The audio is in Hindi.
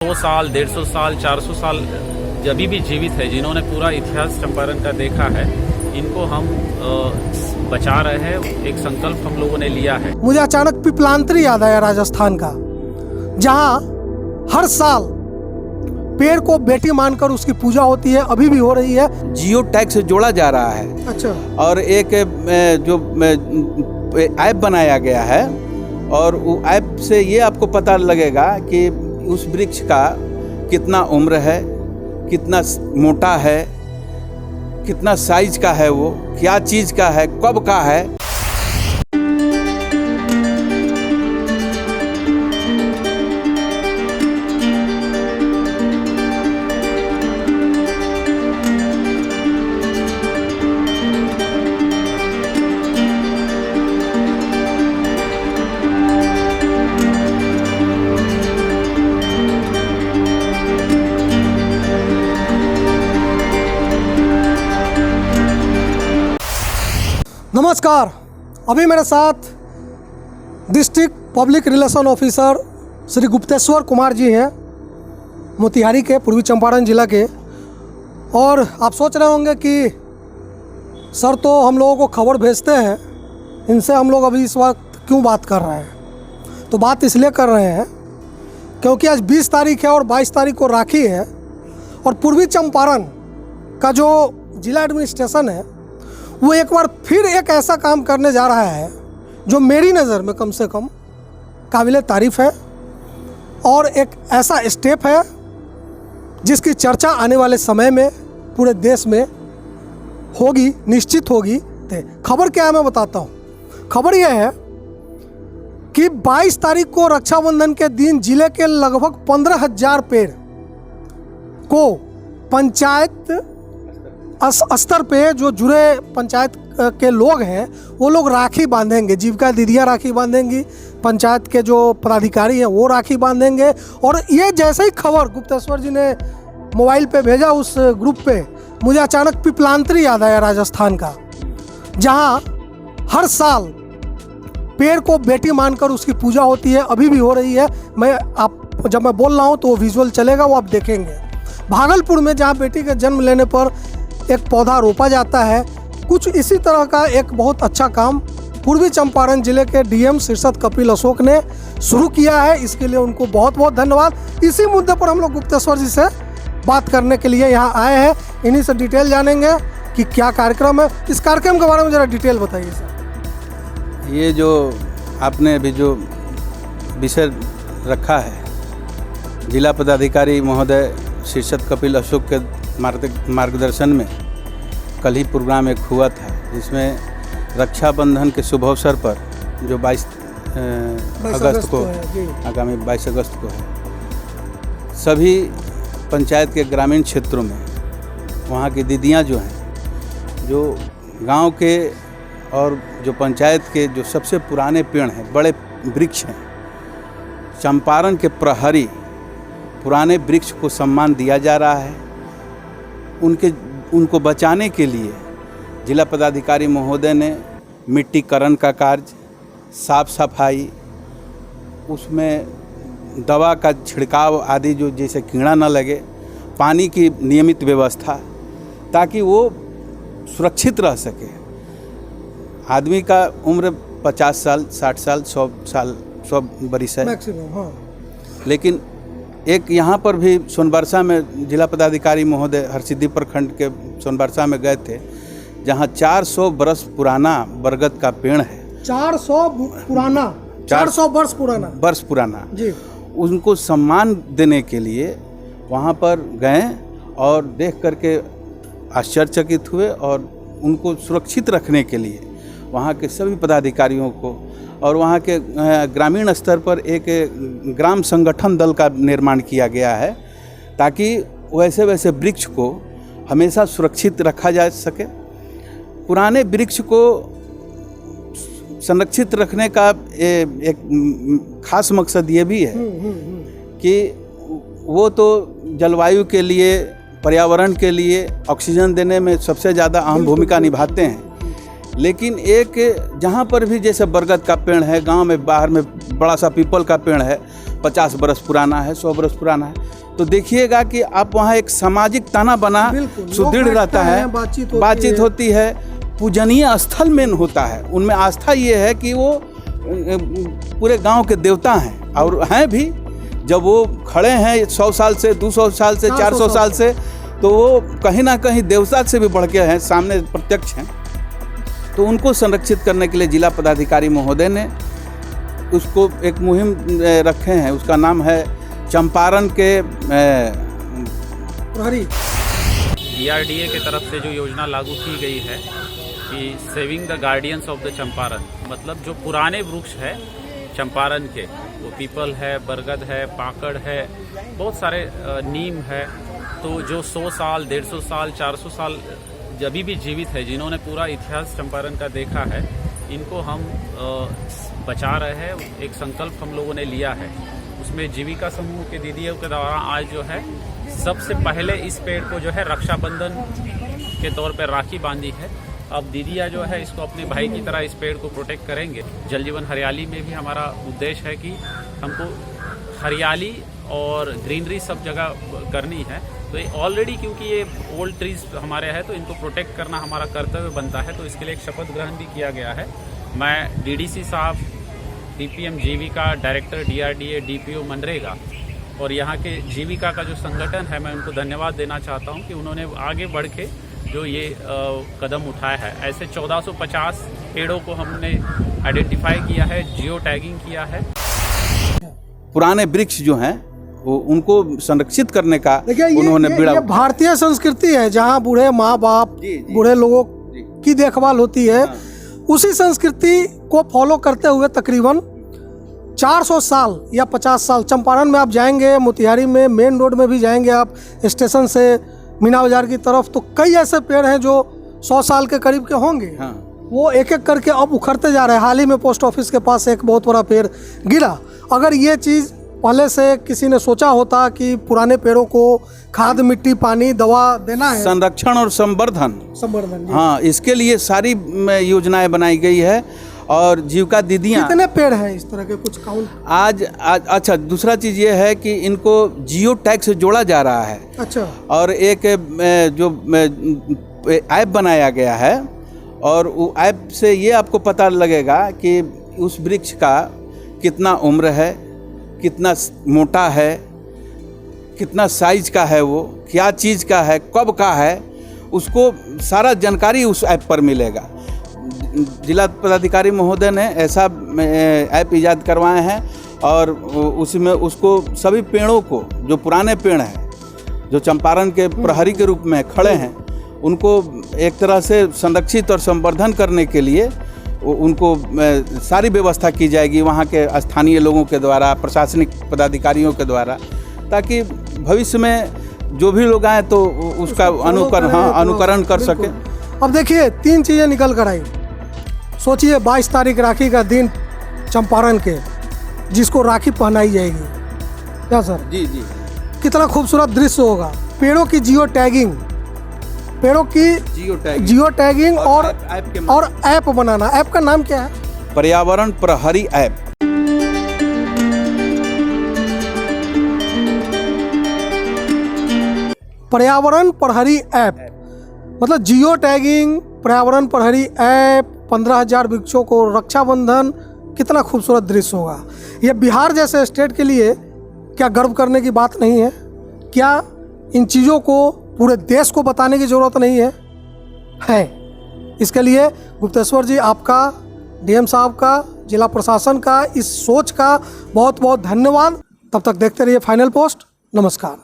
100 साल 150 साल 400 साल अभी भी जीवित है, जिन्होंने पूरा इतिहास चंपारण का देखा है, इनको हम बचा रहे हैं। एक संकल्प हम लोगों ने लिया है। मुझे अचानक पिपलांतरी याद आया राजस्थान का, जहाँ हर साल पेड़ को बेटी मानकर उसकी पूजा होती है, अभी भी हो रही है। जियो टैग से जोड़ा जा रहा है। अच्छा। और एक जो ऐप बनाया गया है, और वो ऐप से ये आपको पता लगेगा कि उस वृक्ष का कितना उम्र है, कितना मोटा है, कितना साइज का है, वो क्या चीज़ का है, कब का है। नमस्कार, अभी मेरे साथ district public relation officer Shri Gupteshwar Kumar ji हैं, मोतिहारी के, पूर्वी चंपारण जिला के। और आप सोच रहे होंगे कि सर तो हम लोगों को खबर भेजते हैं, इनसे हम लोग अभी इस वक्त क्यों बात कर रहे हैं। तो बात इसलिए कर रहे हैं क्योंकि आज 20 तारीख है और 22 तारीख को राखी है, और पूर्वी चंपारण का जो जिला एडमिनिस्ट्रेशन है वो एक बार फिर एक ऐसा काम करने जा रहा है जो मेरी नज़र में कम से कम काबिले तारीफ़ है, और एक ऐसा स्टेप है जिसकी चर्चा आने वाले समय में पूरे देश में होगी, निश्चित होगी। खबर क्या है मैं बताता हूँ। खबर यह है कि 22 तारीख को रक्षाबंधन के दिन जिले के लगभग 15,000 पेड़ को पंचायत स्तर पे जो जुड़े पंचायत के लोग हैं वो लोग राखी बांधेंगे। जीविका दीदियाँ राखी बांधेंगी, पंचायत के जो पदाधिकारी हैं वो राखी बांधेंगे। और ये जैसे ही खबर गुप्तेश्वर जी ने मोबाइल पे भेजा उस ग्रुप पे, मुझे अचानक पिपलांतरी याद आया राजस्थान का, जहाँ हर साल पेड़ को बेटी मानकर उसकी पूजा होती है, अभी भी हो रही है। जब मैं बोल रहा हूँ तो वो विजुअल चलेगा, वो आप देखेंगे। भागलपुर में जहाँ बेटी के जन्म लेने पर एक पौधा रोपा जाता है, कुछ इसी तरह का एक बहुत अच्छा काम पूर्वी चंपारण जिले के डीएम शीर्षद कपिल अशोक ने शुरू किया है। इसके लिए उनको बहुत बहुत धन्यवाद। इसी मुद्दे पर हम लोग गुप्तेश्वर जी से बात करने के लिए यहाँ आए हैं। इन्हीं से डिटेल जानेंगे कि क्या कार्यक्रम है। इस कार्यक्रम के बारे में ज़रा डिटेल बताइए सर। ये जो आपने अभी जो विषय रखा है, जिला पदाधिकारी महोदय शीर्षद कपिल अशोक के मार्गदर्शन में कल ही प्रोग्राम एक हुआ था, जिसमें रक्षाबंधन के शुभ अवसर पर जो 22 अगस्त को आगामी 22 अगस्त को है, सभी पंचायत के ग्रामीण क्षेत्रों में वहाँ की दीदियाँ जो हैं, जो गांव के और जो पंचायत के जो सबसे पुराने पेड़ हैं, बड़े वृक्ष हैं, चंपारण के प्रहरी पुराने वृक्ष को सम्मान दिया जा रहा है। उनको बचाने के लिए जिला पदाधिकारी महोदय ने मिट्टीकरण का कार्य, साफ सफाई, उसमें दवा का छिड़काव आदि, जो जैसे कीड़ा न लगे, पानी की नियमित व्यवस्था, ताकि वो सुरक्षित रह सके। आदमी का उम्र 50 साल 60 साल 100 साल 100 बरिस है मैक्सिमम, हाँ। लेकिन एक यहाँ पर भी सोनबरसा में जिला पदाधिकारी महोदय हरसिद्धि प्रखंड के सोनबरसा में गए थे, जहाँ 400 बरस पुराना बरगद का पेड़ है। 400 वर्ष पुराना जी। उनको सम्मान देने के लिए वहाँ पर गए और देख करके आश्चर्यचकित हुए, और उनको सुरक्षित रखने के लिए वहाँ के सभी पदाधिकारियों को और वहाँ के ग्रामीण स्तर पर एक ग्राम संगठन दल का निर्माण किया गया है, ताकि वैसे वैसे वृक्ष को हमेशा सुरक्षित रखा जा सके। पुराने वृक्ष को संरक्षित रखने का एक खास मकसद ये भी है कि वो तो जलवायु के लिए, पर्यावरण के लिए ऑक्सीजन देने में सबसे ज़्यादा अहम भूमिका निभाते हैं, लेकिन एक जहाँ पर भी जैसे बरगद का पेड़ है, गांव में बाहर में बड़ा सा पीपल का पेड़ है, 50 बरस पुराना है, 100 बरस पुराना है, तो देखिएगा कि आप वहाँ एक सामाजिक ताना बना सुदृढ़ रहता है, बातचीत होती है, पूजनीय स्थल में होता है। उनमें आस्था ये है कि वो पूरे गांव के देवता हैं और हैं भी। जब वो खड़े हैं 100 साल से, 200 साल से, 400 साल से, तो वो कहीं ना कहीं देवता से भी बढ़ के हैं, सामने प्रत्यक्ष हैं। तो उनको संरक्षित करने के लिए जिला पदाधिकारी महोदय ने उसको एक मुहिम रखे हैं, उसका नाम है चंपारण के प्रहरी। DRDA की तरफ से जो योजना लागू की गई है कि saving the guardians of the Champaran, मतलब जो पुराने वृक्ष है चंपारण के, वो पीपल है, बरगद है, पाकड़ है, बहुत सारे नीम है, तो जो 100 साल, 150 साल, 400 साल जब भी जीवित है, जिन्होंने पूरा इतिहास चंपारण का देखा है, इनको हम बचा रहे हैं। एक संकल्प हम लोगों ने लिया है, उसमें जीविका समूह के दीदियों के द्वारा आज जो है सबसे पहले इस पेड़ को जो है रक्षाबंधन के तौर पर राखी बांधी है। अब दीदिया जो है इसको अपने भाई की तरह इस पेड़ को प्रोटेक्ट करेंगे। जल जीवन हरियाली में भी हमारा उद्देश्य है कि हमको हरियाली और ग्रीनरी सब जगह करनी है। तो ये ऑलरेडी क्योंकि ये ओल्ड ट्रीज हमारे हैं, तो इनको प्रोटेक्ट करना हमारा कर्तव्य बनता है। तो इसके लिए एक शपथ ग्रहण भी किया गया है। मैं DDC साहब, DPM जीविका, डायरेक्टर DRDA, DPO मनरेगा और यहाँ के जीविका का जो संगठन है, मैं उनको धन्यवाद देना चाहता हूँ कि उन्होंने आगे बढ़ के जो ये कदम उठाया है। ऐसे 1450 पेड़ों को हमने आइडेंटिफाई किया है, जियो टैगिंग किया है। पुराने वृक्ष जो हैं वो उनको संरक्षित करने का उन्होंने ये भारतीय संस्कृति है, जहाँ बूढ़े माँ बाप, बूढ़े लोगों की देखभाल होती है। उसी संस्कृति को फॉलो करते हुए तकरीबन 400 साल या 50 साल चंपारण में आप जाएंगे, मोतिहारी में मेन रोड में भी जाएंगे आप स्टेशन से मीना बाजार की तरफ, तो कई ऐसे पेड़ हैं जो 100 साल के करीब के होंगे। वो एक एक करके अब उखड़ते जा रहे हैं। हाल ही में पोस्ट ऑफिस के पास एक बहुत बड़ा पेड़ गिरा। अगर ये चीज़ पहले से किसी ने सोचा होता कि पुराने पेड़ों को खाद, मिट्टी, पानी, दवा देना है, संरक्षण और संवर्धन, हाँ, इसके लिए सारी योजनाएं बनाई गई है। और जीविका दीदियाँ, कितने पेड़ हैं इस तरह के, कुछ काउंट? आज अच्छा, दूसरा चीज़ ये है कि इनको जियो टैग से जोड़ा जा रहा है। अच्छा। और एक जो ऐप बनाया गया है, और वो ऐप से ये आपको पता लगेगा कि उस वृक्ष का कितना उम्र है, कितना मोटा है, कितना साइज का है, वो क्या चीज़ का है, कब का है, उसको सारा जानकारी उस ऐप पर मिलेगा। जिला पदाधिकारी महोदय ने ऐसा ऐप इजाद करवाए हैं और उसमें उसको सभी पेड़ों को, जो पुराने पेड़ हैं, जो चंपारण के प्रहरी के रूप में खड़े हैं, उनको एक तरह से संरक्षित और संवर्धन करने के लिए उनको सारी व्यवस्था की जाएगी वहाँ के स्थानीय लोगों के द्वारा, प्रशासनिक पदाधिकारियों के द्वारा, ताकि भविष्य में जो भी लोग आए तो उसका अनुकरण कर सके। अब देखिए 3 चीज़ें निकल कर आई। सोचिए 22 तारीख राखी का दिन चंपारण के, जिसको राखी पहनाई जाएगी, क्या सर? जी जी, कितना खूबसूरत दृश्य होगा। पेड़ों की जियो टैगिंग, पेड़ों की जियो टैगिंग और ऐप बनाना। ऐप का नाम क्या है? पर्यावरण प्रहरी ऐप। पर्यावरण प्रहरी ऐप मतलब जियो टैगिंग, पर्यावरण प्रहरी ऐप, 15,000 वृक्षों को रक्षाबंधन, कितना खूबसूरत दृश्य होगा। यह बिहार जैसे स्टेट के लिए क्या गर्व करने की बात नहीं है? क्या इन चीज़ों को पूरे देश को बताने की ज़रूरत नहीं है? इसके लिए गुप्तेश्वर जी, आपका, DM साहब का, जिला प्रशासन का, इस सोच का बहुत बहुत धन्यवाद। तब तक देखते रहिए फाइनल पोस्ट। नमस्कार।